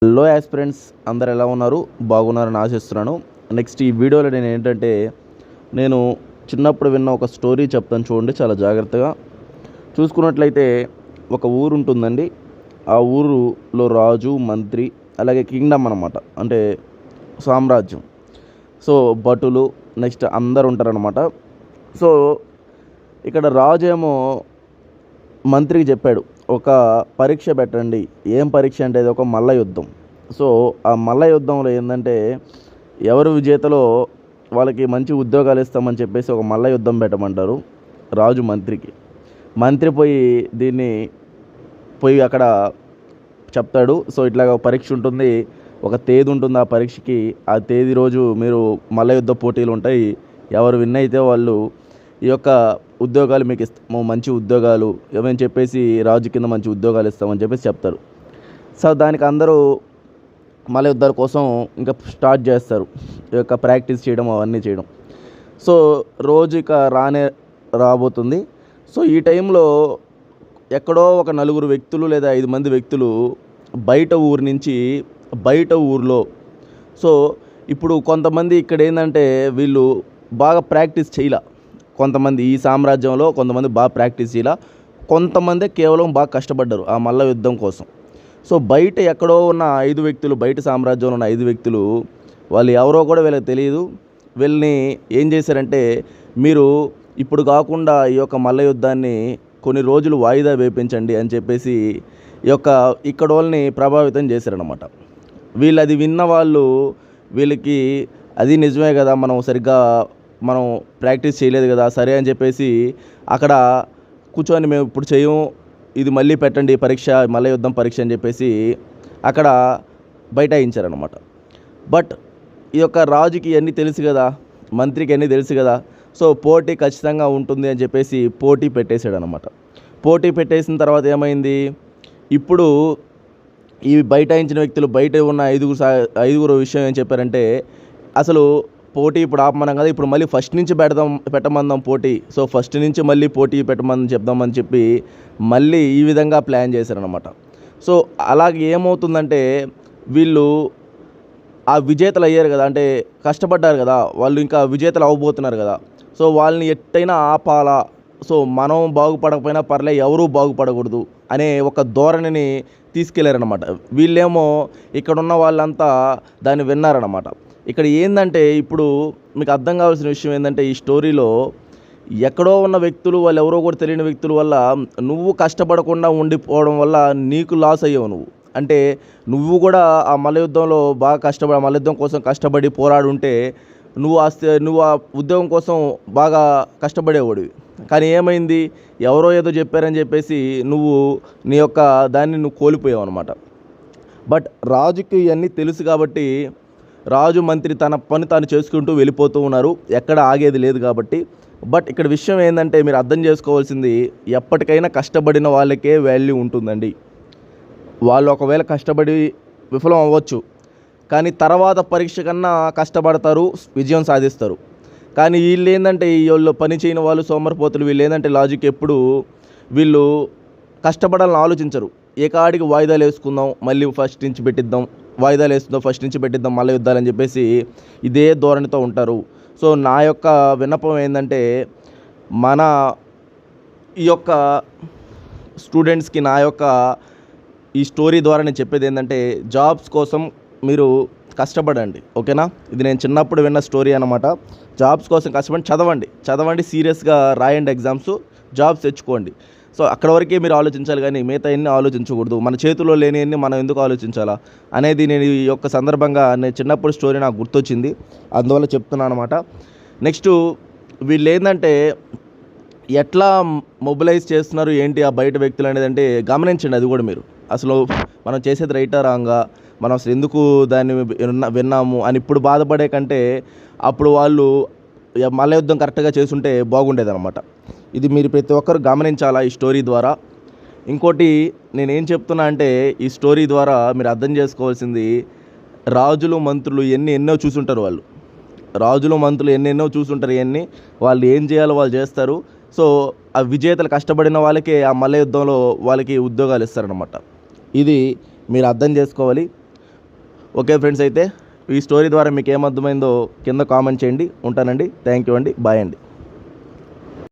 Hello aspirants, అందరు ఎలా ఉన్నారు? బాగున్నారని ఆశిస్తున్నాను. నెక్స్ట్ ఈ వీడియోలో నేను చిన్నప్పుడు విన్న ఒక స్టోరీ చెప్తాను, చూడండి చాలా జాగ్రత్తగా. చూసుకున్నట్లయితే ఒక ఊరు ఉంటుందండి. ఆ ఊరులో రాజు, మంత్రి, అలాగే కింగ్డమ్ అన్నమాట, అంటే సామ్రాజ్యం. సో భటులు నెక్స్ట్ అందరు ఉంటారనమాట. సో ఇక్కడ రాజు ఏమో మంత్రికి చెప్పాడు, ఒక పరీక్ష పెట్టండి. ఏం పరీక్ష అంటే అది ఒక మల్ల యుద్ధం. సో ఆ మల్ల యుద్ధంలో ఏంటంటే ఎవరు విజేతలో వాళ్ళకి మంచి ఉద్యోగాలు ఇస్తామని చెప్పేసి ఒక మల్ల యుద్ధం పెట్టమంటారు రాజు మంత్రికి. మంత్రి పోయి అక్కడ చెప్తాడు. సో ఇట్లాగ పరీక్ష ఉంటుంది, ఒక తేదీ ఉంటుంది. ఆ పరీక్షకి ఆ తేదీ రోజు మీరు మల్ల యుద్ధ పోటీలు ఉంటాయి. ఎవరు విన్ అయితే వాళ్ళు ఈ యొక్క ఉద్యోగాలు మీకు ఇస్తాము, మంచి ఉద్యోగాలు ఏమని చెప్పేసి రాజు కింద మంచి ఉద్యోగాలు ఇస్తామని చెప్పేసి చెప్తారు. సో దానికి అందరూ మల్ల యుద్ధాల కోసం ఇంకా స్టార్ట్ చేస్తారు, ఈ యొక్క ప్రాక్టీస్ చేయడం అవన్నీ చేయడం. సో రోజు ఇక రాబోతుంది. సో ఈ టైంలో ఎక్కడో ఒక 4 వ్యక్తులు లేదా 5 మంది వ్యక్తులు బయట ఊరిలో సో ఇప్పుడు కొంతమంది ఇక్కడ ఏంటంటే వీళ్ళు బాగా ప్రాక్టీస్ చేయలే. కొంతమంది ఈ సామ్రాజ్యంలో కొంతమంది బాగా ప్రాక్టీస్ చేయాల, కొంతమంది కేవలం బాగా కష్టపడ్డారు ఆ మల్ల యుద్ధం కోసం. సో బయట ఎక్కడో ఉన్న 5 వ్యక్తులు, బయట సామ్రాజ్యంలో ఉన్న 5 వ్యక్తులు, వాళ్ళు ఎవరో కూడా వీళ్ళకి తెలియదు. వీళ్ళని ఏం చేశారంటే, మీరు ఇప్పుడు కాకుండా ఈ యొక్క మల్ల యుద్ధాన్ని కొన్ని రోజులు వాయిదా వేపించండి అని చెప్పేసి ఇక్కడ వాళ్ళని ప్రభావితం చేశారనమాట. వీళ్ళు అది విన్న వాళ్ళు, వీళ్ళకి అది నిజమే కదా, మనం ప్రాక్టీస్ చేయలేదు కదా, సరే అని చెప్పేసి అక్కడ కూర్చొని మేము ఇప్పుడు చేయము, ఇది మళ్ళీ పెట్టండి పరీక్ష, మల్ల యుద్ధం పరీక్ష అని చెప్పేసి అక్కడ బైఠాయించారనమాట. బట్ ఈ యొక్క రాజుకి అన్నీ తెలుసు కదా, మంత్రికి అన్నీ తెలుసు కదా. సో పోటీ ఖచ్చితంగా ఉంటుంది అని చెప్పేసి పోటీ పెట్టేశాడనమాట. పోటీ పెట్టేసిన తర్వాత ఏమైంది, ఇప్పుడు ఈ బైఠాయించిన వ్యక్తులు, బయట ఉన్న 5గురు విషయం ఏం చెప్పారంటే, అసలు పోటీ ఇప్పుడు ఆపమనం కదా, ఇప్పుడు మళ్ళీ ఫస్ట్ నుంచి పెట్టమందాం పోటీ. సో ఫస్ట్ నుంచి మళ్ళీ పోటీ పెట్టమని చెప్దామని చెప్పి మళ్ళీ ఈ విధంగా ప్లాన్ చేశారనమాట. సో అలాగే ఏమవుతుందంటే, వీళ్ళు ఆ విజేతలు అయ్యారు కదా, అంటే కష్టపడ్డారు కదా, వాళ్ళు ఇంకా విజేతలు అవ్వబోతున్నారు కదా. సో వాళ్ళని ఎట్టయినా ఆపాలా, సో మనం బాగుపడకపోయినా పర్లే, ఎవరూ బాగుపడకూడదు అనే ఒక ధోరణిని తీసుకెళ్లారనమాట. వీళ్ళేమో ఇక్కడున్న వాళ్ళంతా దాన్ని విన్నారనమాట. ఇక్కడ ఏంటంటే, ఇప్పుడు మీకు అర్థం కావాల్సిన విషయం ఏంటంటే, ఈ స్టోరీలో ఎక్కడో ఉన్న వ్యక్తులు, వాళ్ళు ఎవరో కూడా తెలియని వ్యక్తుల వల్ల నువ్వు కష్టపడకుండా ఉండిపోవడం వల్ల నీకు లాస్ అయ్యావు. అంటే నువ్వు కూడా ఆ మల్ల యుద్ధంలో బాగా మల్ల యుద్ధం కోసం కష్టపడి పోరాడుంటే నువ్వు ఆ ఉద్యోగం కోసం బాగా కష్టపడేవాడివి. కానీ ఏమైంది, ఎవరో ఏదో చెప్పారని చెప్పేసి నీ యొక్క దాన్ని నువ్వు కోల్పోయావు అనమాట. బట్ రాజుకి ఇవన్నీ తెలుసు కాబట్టి రాజు, మంత్రి తన పని తాను చేసుకుంటూ వెళ్ళిపోతూ ఉన్నారు, ఎక్కడ ఆగేది లేదు కాబట్టి. బట్ ఇక్కడ విషయం ఏంటంటే, మీరు అర్థం చేసుకోవాల్సింది, ఎప్పటికైనా కష్టపడిన వాళ్ళకే వాల్యూ ఉంటుందండి. వాళ్ళు ఒకవేళ కష్టపడి విఫలం అవ్వచ్చు, కానీ తర్వాత పరీక్ష కన్నా కష్టపడతారు, విజయం సాధిస్తారు. కానీ వీళ్ళు ఏంటంటే, వీళ్ళు పని చేయని వాళ్ళు, సోమరిపోతులు, వీళ్ళు ఏంటంటే లాజిక్ ఎప్పుడు వీళ్ళు కష్టపడాలని ఆలోచించరు. ఏ కాడికి వాయిదాలు వేసుకుందాం, మళ్ళీ ఫస్ట్ నుంచి పెట్టిద్దాం, మల్ల యుద్ధాలని చెప్పేసి ఇదే ధోరణితో ఉంటారు. సో నా యొక్క విన్నపం ఏంటంటే, మన ఈ యొక్క స్టూడెంట్స్కి ఈ స్టోరీ ద్వారా నేను చెప్పేది ఏంటంటే, జాబ్స్ కోసం మీరు కష్టపడండి, ఓకేనా. ఇది నేను చిన్నప్పుడు విన్న స్టోరీ అనమాట. జాబ్స్ కోసం కష్టపడి చదవండి, సీరియస్గా రాయండి ఎగ్జామ్స్, జాబ్స్ తెచ్చుకోండి. సో అక్కడ వరకే మీరు ఆలోచించాలి, కానీ మిగతా ఎన్ని ఆలోచించకూడదు. మన చేతిలో లేని మనం ఎందుకు ఆలోచించాలా అనేది నేను ఈ యొక్క సందర్భంగా, నేను చిన్నప్పుడు స్టోరీ నాకు గుర్తొచ్చింది, అందువల్ల చెప్తున్నాను అనమాట. నెక్స్ట్ వీళ్ళు ఏంటంటే ఎట్లా మొబిలైజ్ చేస్తున్నారు ఏంటి ఆ బయట వ్యక్తులు అనేది అంటే గమనించండి. అది కూడా మీరు అసలు మనం చేసేది రైటా రాంగా, మనం అసలు ఎందుకు దాన్ని విన్నాము అని ఇప్పుడు బాధపడే కంటే అప్పుడు వాళ్ళు మల్ల యుద్ధం కరెక్ట్గా చేసుంటే బాగుండేది అనమాట. ఇది మీరు ప్రతి ఒక్కరు గమనించాలా ఈ స్టోరీ ద్వారా. ఇంకోటి నేనేం చెప్తున్నా అంటే, ఈ స్టోరీ ద్వారా మీరు అర్థం చేసుకోవాల్సింది, రాజులు మంత్రులు ఎన్నో చూసుంటారు. ఇవన్నీ వాళ్ళు ఏం చేయాలో వాళ్ళు చేస్తారు. సో ఆ విజేతలు కష్టపడిన వాళ్ళకి ఆ మల్ల యుద్ధంలో వాళ్ళకి ఉద్యోగాలు ఇస్తారనమాట. ఇది మీరు అర్థం చేసుకోవాలి. ఓకే ఫ్రెండ్స్, అయితే ఈ స్టోరీ ద్వారా మీకు ఏమర్థమైందో కింద కామెంట్ చేయండి. ఉంటానండి. థ్యాంక్ యూ అండి. బాయ్ అండి.